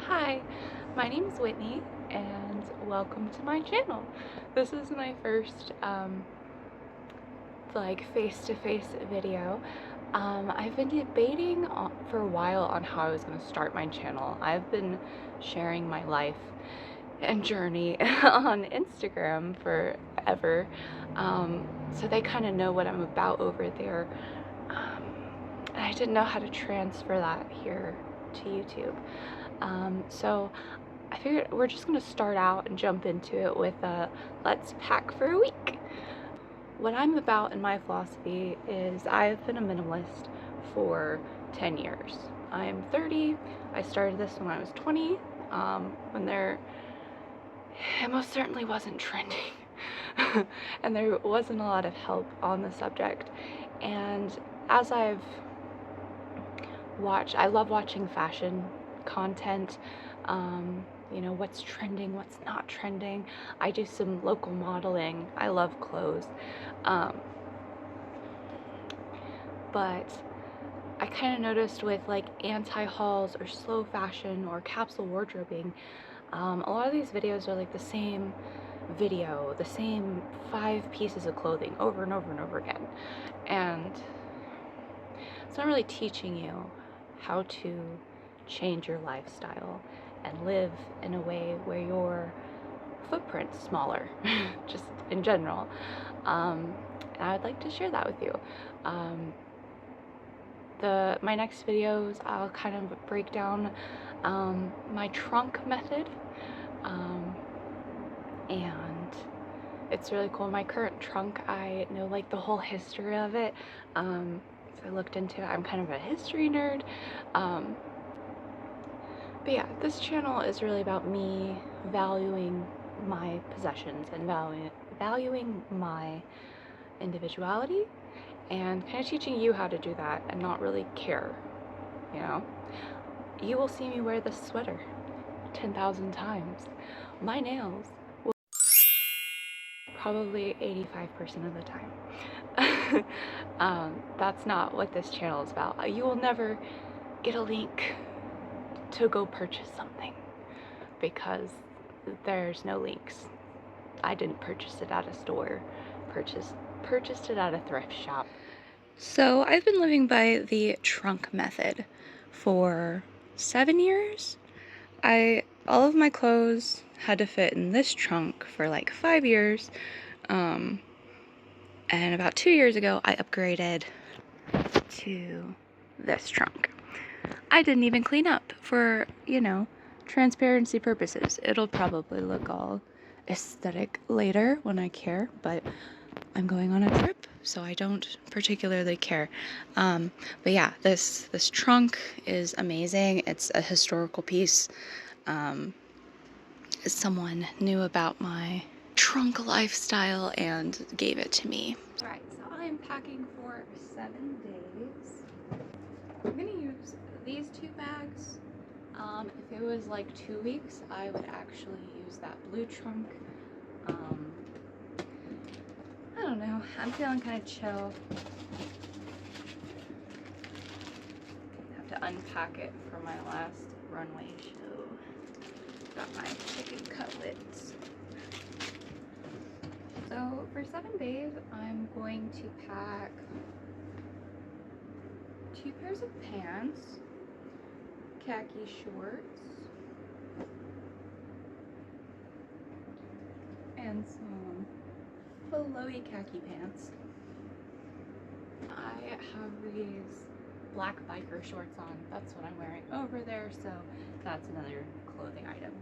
Hi, my name is Whitney and welcome to my channel. This is my first face-to-face video. I've been debating for a while on how I was going to start my channel. I've been sharing my life and journey on Instagram forever, so they kind of know what I'm about over there. And I didn't know how to transfer that here to YouTube. So I figured we're just going to start out and jump into it with a let's pack for a week. What I'm about in my philosophy is I've been a minimalist for 10 years. I'm 30. I started this when I was 20, when it most certainly wasn't trending. And there wasn't a lot of help on the subject. And as I've watched, I love watching fashion content, you know, what's trending, what's not trending. I do some local modeling. I love clothes. But I kind of noticed with like anti-hauls or slow fashion or capsule wardrobing, a lot of these videos are like the same video, the same 5 pieces of clothing over and over and over again. And it's not really teaching you how to change your lifestyle and live in a way where your footprint's smaller, just in general. And I would like to share that with you. My next videos, I'll kind of break down my trunk method, and it's really cool. My current trunk, I know like the whole history of it, so I looked into it. I'm kind of a history nerd. But yeah, this channel is really about me valuing my possessions and valuing my individuality and kind of teaching you how to do that and not really care, you know? You will see me wear this sweater 10,000 times. My nails will probably 85% of the time. That's not what this channel is about. You will never get a link to go purchase something because there's no links. I didn't purchase it at a store, purchased it at a thrift shop. So I've been living by the trunk method for 7 years. All of my clothes had to fit in this trunk for like 5 years. And about 2 years ago, I upgraded to this trunk. I didn't even clean up for, you know, transparency purposes. It'll probably look all aesthetic later when I care, but I'm going on a trip, so I don't particularly care. But yeah, this trunk is amazing. It's a historical piece. Someone knew about my trunk lifestyle and gave it to me. All right, so I'm packing for 7 days. I'm gonna use these 2 bags. If it was like 2 weeks, I would actually use that blue trunk. I don't know, I'm feeling kind of chill. Have to unpack it for my last runway show. Got my chicken cutlets. So for 7 days, I'm going to pack 2 pairs of pants, khaki shorts, and some flowy khaki pants. I have these black biker shorts on. That's what I'm wearing over there, so that's another clothing item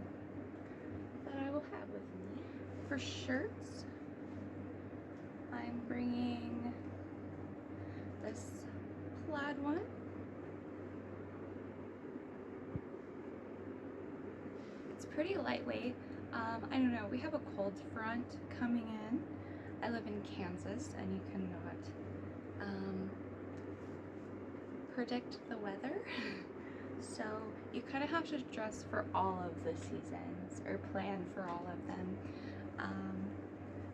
that I will have with me. For shirts, I'm bringing this plaid one. It's pretty lightweight. I don't know, we have a cold front coming in. I live in Kansas and you cannot predict the weather. So you kind of have to dress for all of the seasons or plan for all of them.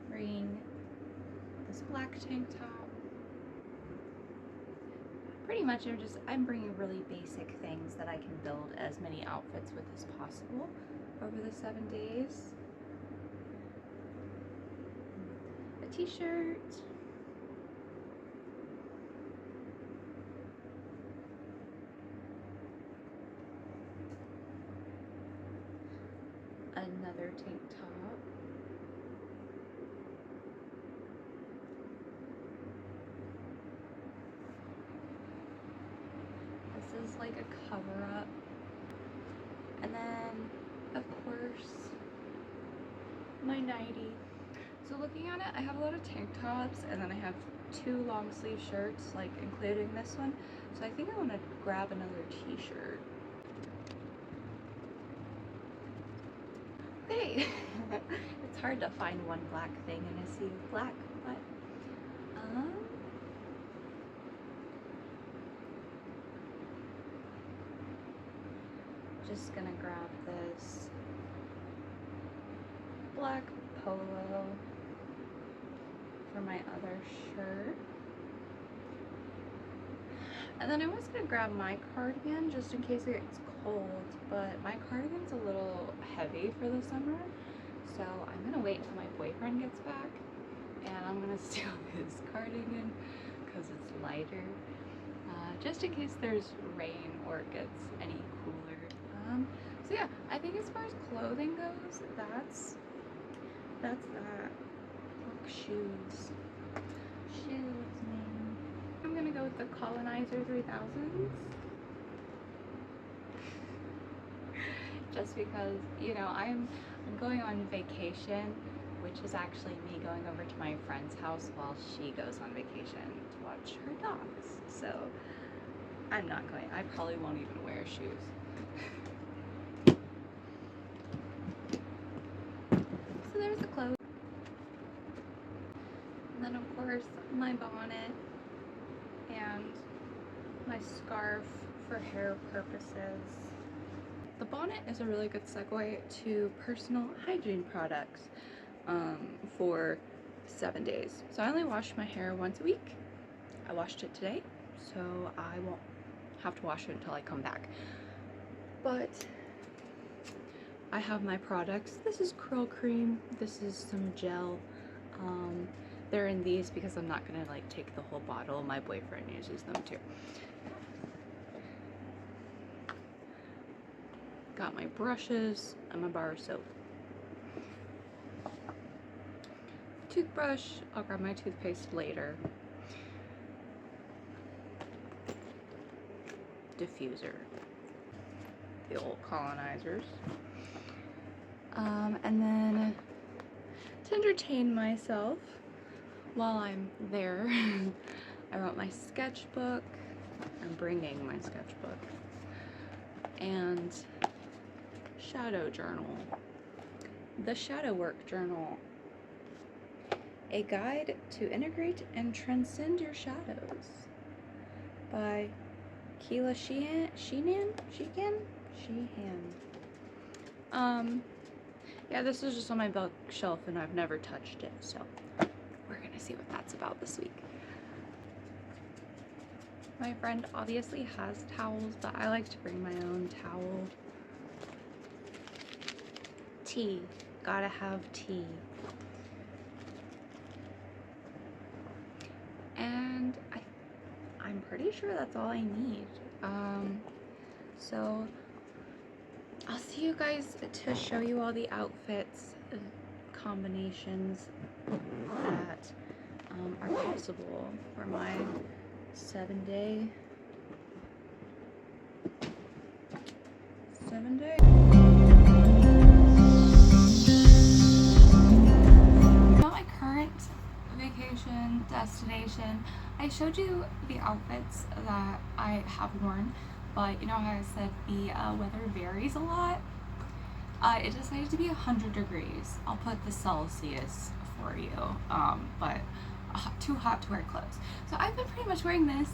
Bringing this black tank top, pretty much I'm bringing really basic things that I can build as many outfits with as possible over the 7 days. A t-shirt. Another tank top. This is like a cover-up. And then, of course, my nightie. So looking at it, I have a lot of tank tops, and then I have 2 long sleeve shirts, like including this one. So I think I want to grab another t-shirt. Okay. It's hard to find one black thing in a sea of black, but just gonna grab this black polo for my other shirt. And then I was gonna grab my cardigan just in case it gets cold, but my cardigan's a little heavy for the summer, so I'm gonna wait until my boyfriend gets back and I'm gonna steal his cardigan because it's lighter, just in case there's rain or it gets any cooler. So yeah, I think as far as clothing goes, that's that. Look, shoes, man. I'm gonna go with the Colonizer 3000s. Just because, you know, I'm going on vacation, which is actually me going over to my friend's house while she goes on vacation to watch her dogs. So I'm not going. I probably won't even wear shoes. So there's the clothes. And then of course my bonnet and my scarf for hair purposes. The bonnet is a really good segue to personal hygiene products for 7 days. So I only wash my hair once a week. I washed it today, so I won't have to wash it until I come back. But I have my products. This is curl cream. This is some gel. They're in these because I'm not gonna like take the whole bottle. My boyfriend uses them too. Got my brushes and my bar of soap. Toothbrush, I'll grab my toothpaste later. Diffuser, the old colonizers. And then to entertain myself while I'm there, I wrote my sketchbook. I'm bringing my sketchbook. And shadow journal. The Shadow Work Journal. A Guide to Integrate and Transcend Your Shadows by Keela Sheehan. Yeah, this is just on my bookshelf and I've never touched it, so we're gonna see what that's about this week. My friend obviously has towels, but I like to bring my own towel. Tea. Gotta have tea. And I'm pretty sure that's all I need. So I'll see you guys to show you all the outfits, combinations that are possible for my 7-day. Not my current vacation destination. I showed you the outfits that I have worn, but you know how I said the weather varies a lot? It decided to be 100 degrees. I'll put the Celsius for you, but too hot to wear clothes. So I've been pretty much wearing this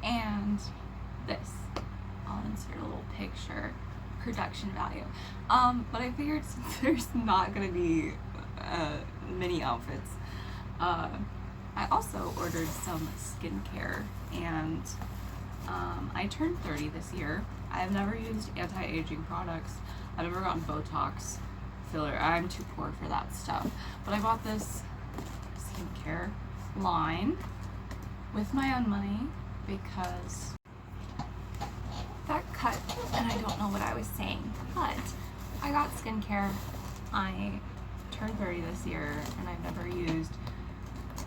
and this. I'll insert a little picture, production value. But I figured since there's not gonna be many outfits, I also ordered some skincare, and I turned 30 this year. I've never used anti-aging products. I've never gotten Botox, filler. I'm too poor for that stuff. But I bought this skincare line with my own money because that cut, and I don't know what I was saying, but I got skincare. I turned 30 this year, and I've never used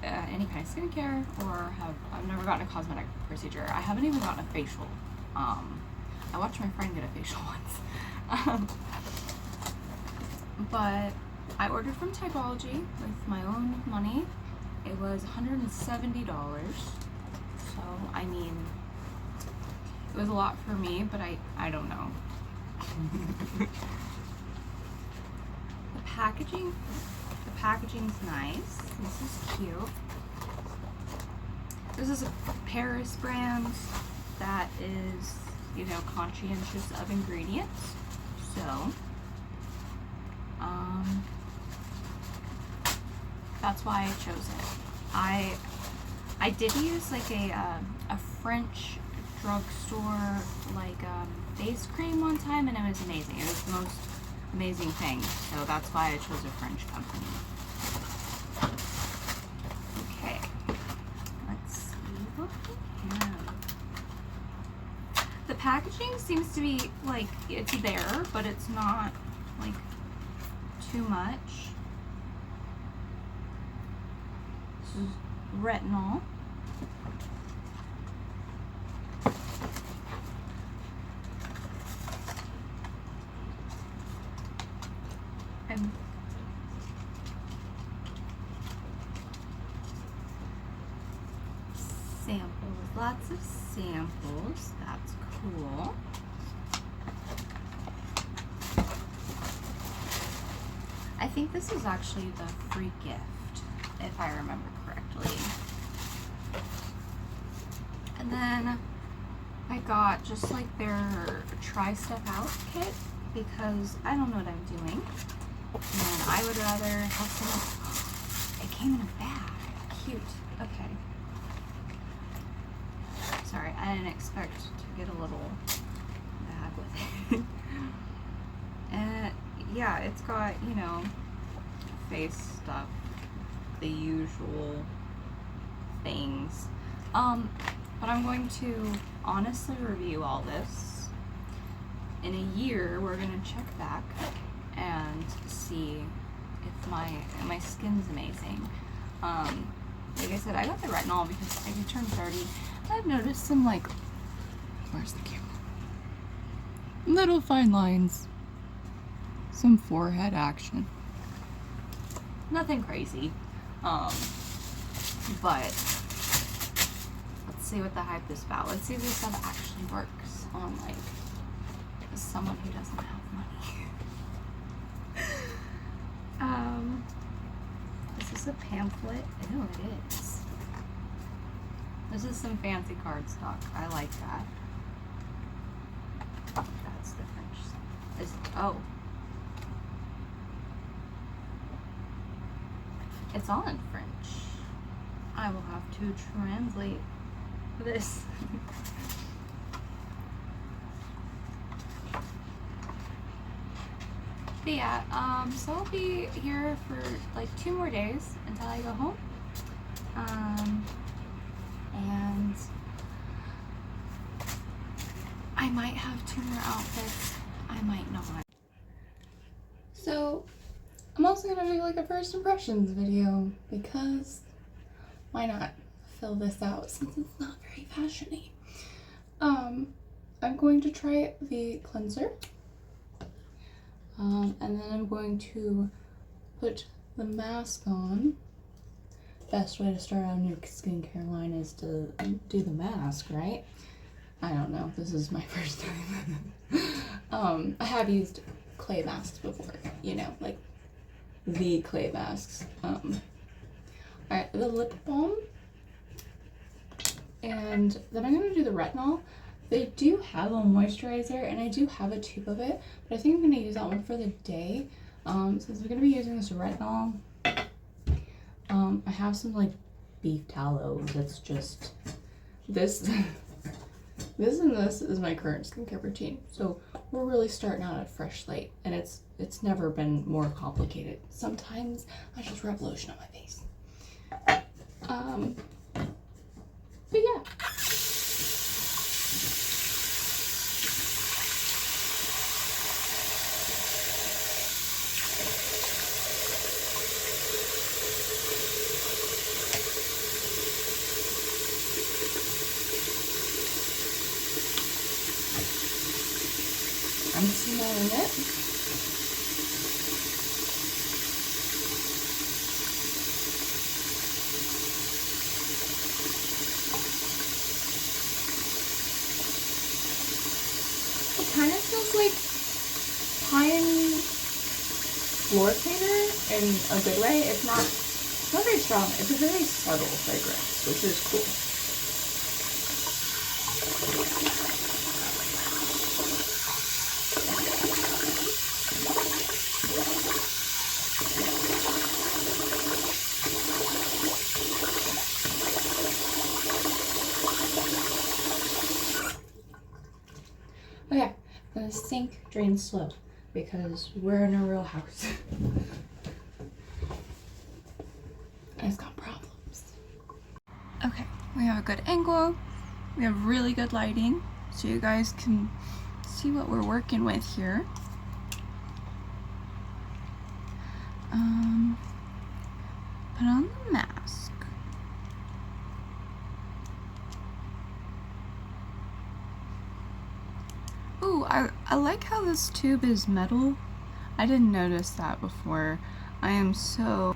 any kind of skincare, or I've never gotten a cosmetic procedure. I haven't even gotten a facial. I watched my friend get a facial once. But I ordered from Typology with my own money. It was $170. So, I mean, it was a lot for me, but I don't know. The packaging's nice. This is cute. This is a Paris brand that is, you know, conscientious of ingredients. So, that's why I chose it. I did use like a French drugstore like face cream one time, and it was amazing. It was the most amazing thing. So that's why I chose a French company. Okay, let's see what we have. The packaging seems to be like it's there, but it's not like too much. This is retinol. And samples, lots of samples. That's cool. I think this is actually the free gift, if I remember correctly. And then I got just like their try stuff out kit because I don't know what I'm doing. And I would rather have some. It came in a bag. Cute. Okay. Sorry, I didn't expect to get a little bag with it. And yeah, it's got, you know, face stuff, the usual things. But I'm going to honestly review all this. In a year, we're gonna check back and see if my skin's amazing. Like I said, I got the retinol because I did turn 30. I've noticed some like, where's the camera? Little fine lines. Some forehead action. Nothing crazy. But let's see what the hype is about. Let's see if this stuff actually works on like someone who doesn't have money. This is a pamphlet. Ew, it is. This is some fancy cardstock. I like that. That's the French. Oh. It's all in French. I will have to translate this. But yeah, so I'll be here for like 2 more days until I go home. And I might have 2 more outfits. I might not. So I'm also gonna do like a first impressions video because why not fill this out since it's not very fashiony. I'm going to try the cleanser. And then I'm going to put the mask on. Best way to start out a new skincare line is to do the mask, right? I don't know. This is my first time. I have used clay masks before, you know, like the clay masks. Alright, the lip balm. And then I'm going to do the retinol. They do have a moisturizer, and I do have a tube of it, but I think I'm going to use that one for the day. Since we're going to be using this retinol, I have some like beef tallow that's just this. This is my current skincare routine. So we're really starting out at a fresh slate, and it's never been more complicated. Sometimes I just rub lotion on my face. But yeah. I'm smelling it. It kind of smells like pine floor cleaner in a good way. It's not very strong. It's a very subtle fragrance, which is cool. Okay, the sink drains slow because we're in a real house. It's got problems. Okay, we have a good angle. We have really good lighting, so you guys can see what we're working with here. Put on the mask. Ooh, I like how this tube is metal. I didn't notice that before. I am so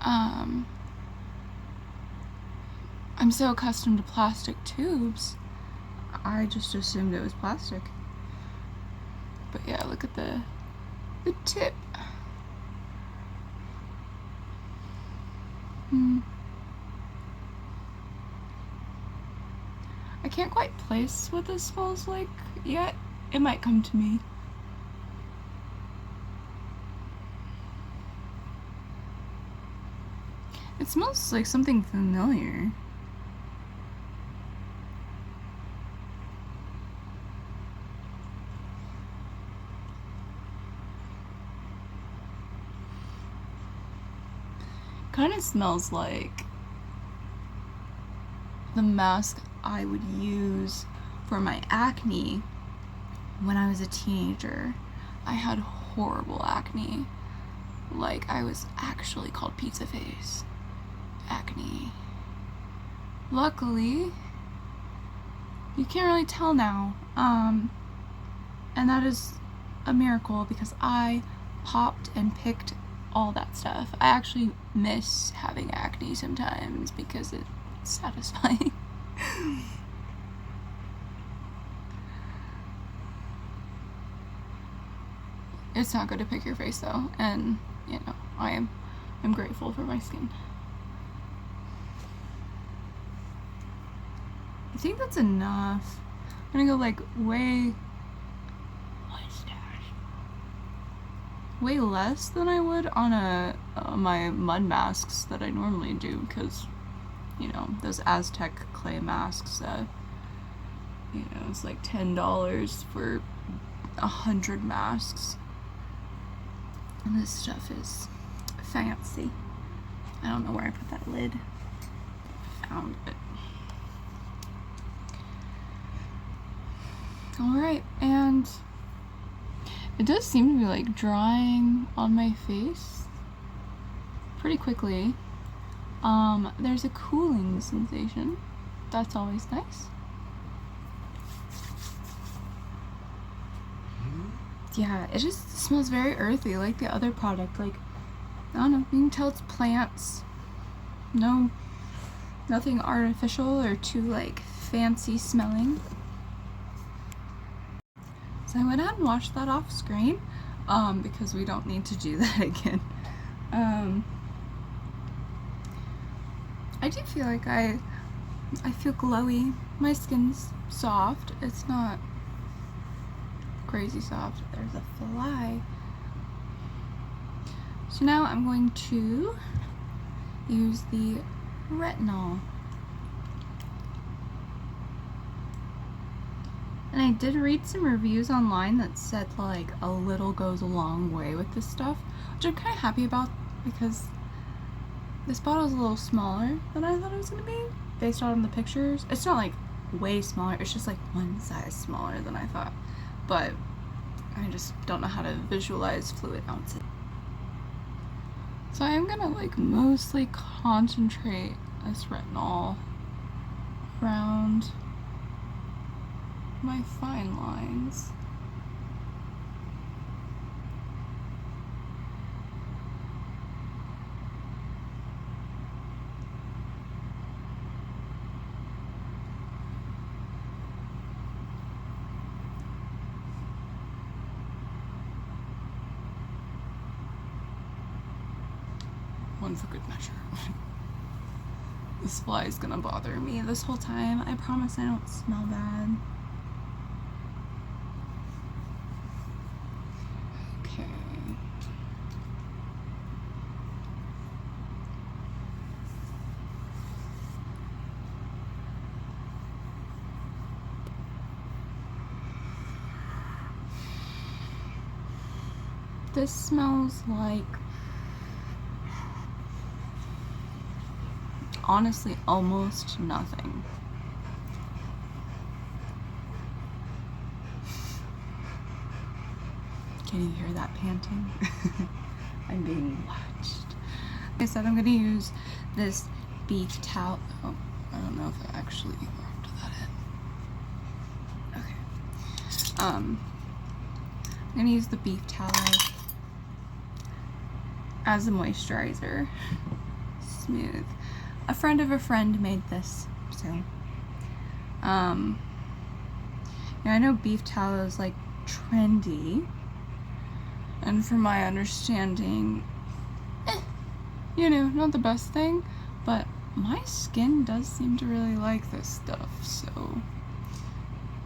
I'm so accustomed to plastic tubes. I just assumed it was plastic. But yeah, look at the tip. I can't quite place what this smells like yet. It might come to me. It smells like something familiar. Kind of smells like the mask I would use for my acne when I was a teenager. I had horrible acne. Like, I was actually called pizza face. Acne. Luckily, you can't really tell now. And that is a miracle because I popped and picked all that stuff. I actually miss having acne sometimes because it's satisfying. It's not good to pick your face though, and you know, I'm grateful for my skin. I think that's enough. I'm gonna go like way less than I would on my mud masks that I normally do, because you know, those Aztec clay masks that, you know, it's like $10 for 100 masks. And this stuff is fancy. I don't know where I put that lid. Found it. Alright, and it does seem to be like drying on my face pretty quickly. There's a cooling sensation. That's always nice. Yeah, it just smells very earthy, like the other product. Like, I don't know, you can tell it's plants. No, nothing artificial or too like fancy smelling. So I went ahead and washed that off screen, because we don't need to do that again. I do feel like I feel glowy. My skin's soft. It's not crazy soft. There's a fly. So now I'm going to use the retinol. And I did read some reviews online that said like a little goes a long way with this stuff, which I'm kind of happy about because this bottle is a little smaller than I thought it was going to be based on the pictures. It's not like way smaller, it's just like one size smaller than I thought, but I just don't know how to visualize fluid ounces. So I am going to like mostly concentrate this retinol around my fine lines. One for good measure. This fly is gonna bother me this whole time. I promise I don't smell bad. Okay. This smells like, honestly, almost nothing. Can you hear that panting? I'm being watched. Like I said, I'm gonna use this beef towel. Oh, I don't know if I actually rubbed that in. Okay. I'm gonna use the beef towel as a moisturizer. Smooth. A friend of a friend made this, so yeah, I know beef tallow is like trendy, and from my understanding, you know, not the best thing, but my skin does seem to really like this stuff, so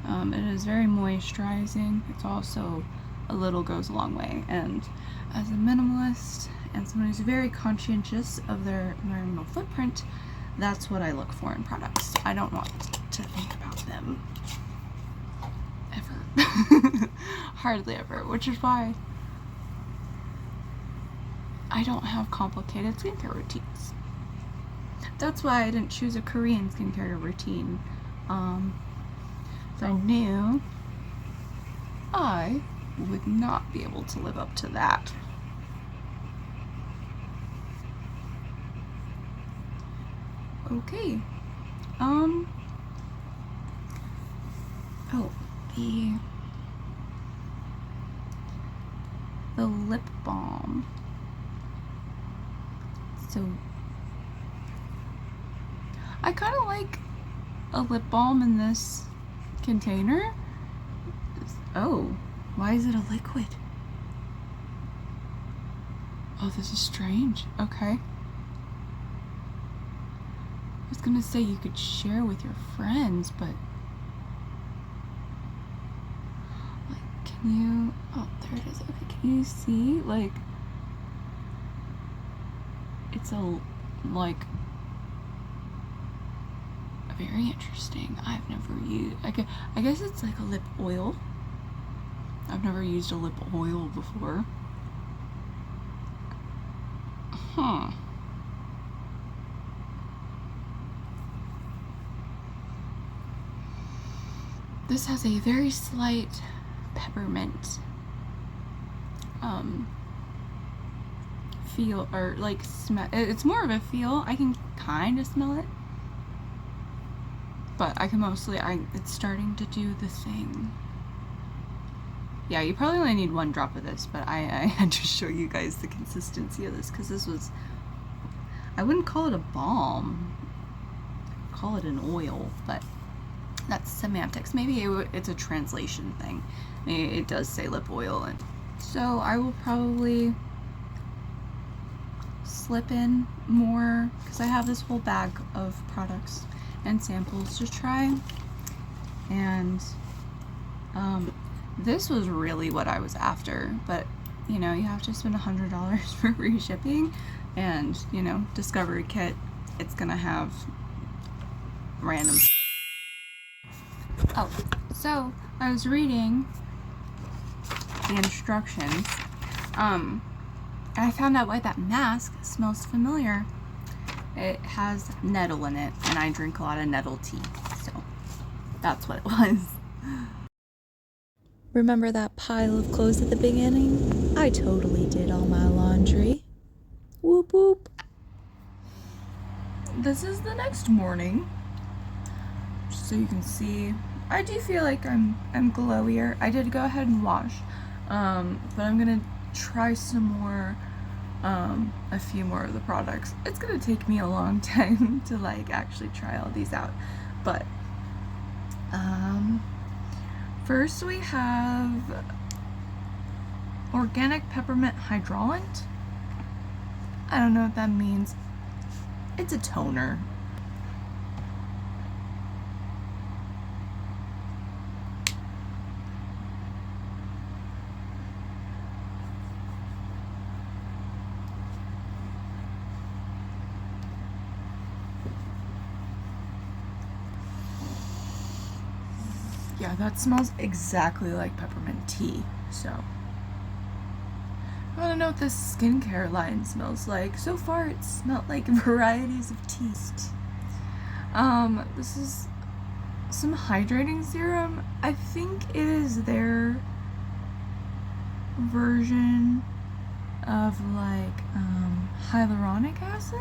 it is very moisturizing. It's also a little goes a long way, and as a minimalist and someone who's very conscientious of their environmental footprint, that's what I look for in products. I don't want to think about them ever. Hardly ever, which is why I don't have complicated skincare routines. That's why I didn't choose a Korean skincare routine. So I knew I would not be able to live up to that. Okay. Oh, the lip balm. So I kind of like a lip balm in this container. Oh, why is it a liquid? Oh, this is strange. Okay. I was gonna say you could share with your friends, but like, can you, oh, there it is. Okay, can you see, like, it's a, like, very interesting. I've never used, I guess it's like a lip oil. I've never used a lip oil before. Huh. This has a very slight peppermint feel, or like smell. It's more of a feel. I can kind of smell it, but I can mostly, it's starting to do the thing. Yeah, you probably only need one drop of this, but I had to show you guys the consistency of this because this was, I wouldn't call it a balm, I'd call it an oil, but that's semantics. Maybe it's a translation thing. Maybe it does say lip oil, and so I will probably slip in more because I have this whole bag of products and samples to try, and this was really what I was after, but you know, you have to spend $100 for free shipping, and you know, Discovery Kit, it's gonna have random. Oh, so I was reading the instructions, and I found out why that mask smells familiar. It has nettle in it, and I drink a lot of nettle tea, so that's what it was. Remember that pile of clothes at the beginning? I totally did all my laundry. Whoop whoop. This is the next morning, just so you can see. I do feel like I'm glowier. I did go ahead and wash, but I'm gonna try some more, a few more of the products. It's gonna take me a long time to like actually try all these out, but first we have organic peppermint hydraulant. I don't know what that means. It's a toner. Yeah, that smells exactly like peppermint tea, so. I want to know what this skincare line smells like. So far, it smelled like varieties of tea. This is some hydrating serum. I think it is their version of like hyaluronic acid.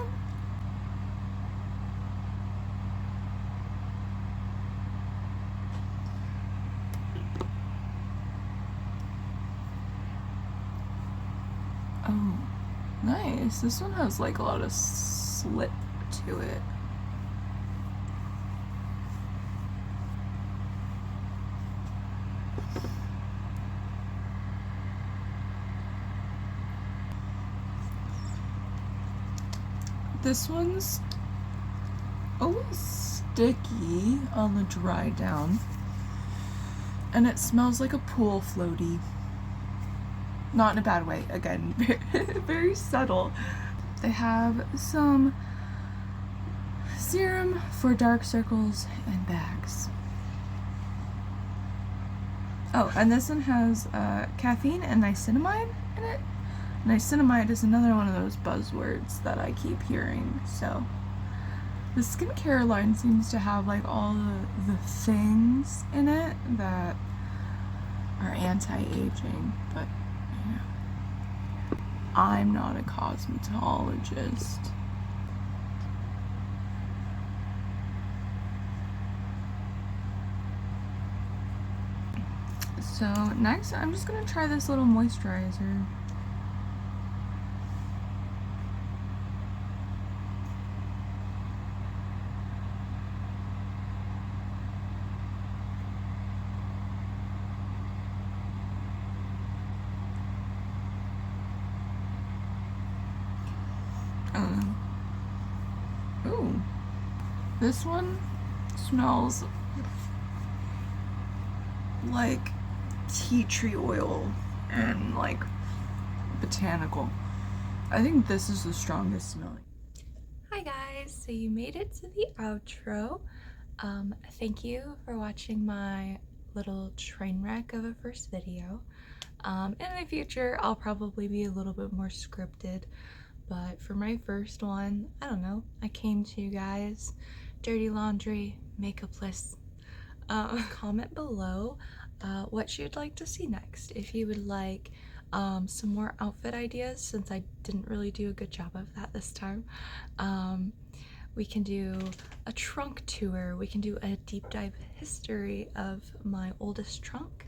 Oh, nice. This one has like a lot of slip to it. This one's always sticky on the dry down, and it smells like a pool floaty. Not in a bad way, again, very subtle. They have some serum for dark circles and bags. Oh, and this one has caffeine and niacinamide in it. Niacinamide is another one of those buzzwords that I keep hearing, so. The skincare line seems to have like all the things in it that are anti-aging, but you know, I'm not a cosmetologist. So next, I'm just gonna try this little moisturizer. Ooh, this one smells like tea tree oil and like botanical. I think this is the strongest smelling. Hi guys, so you made it to the outro. Thank you for watching my little train wreck of a first video. In the future, I'll probably be a little bit more scripted, but for my first one, I don't know, I came to you guys, dirty laundry, makeup lists. Comment below what you'd like to see next. If you would like some more outfit ideas, since I didn't really do a good job of that this time. We can do a trunk tour. We can do a deep dive history of my oldest trunk.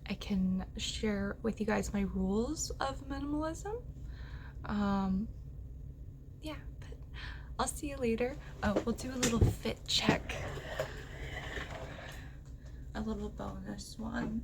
I can share with you guys my rules of minimalism. Yeah, but I'll see you later. Oh, we'll do a little fit check. A little bonus one.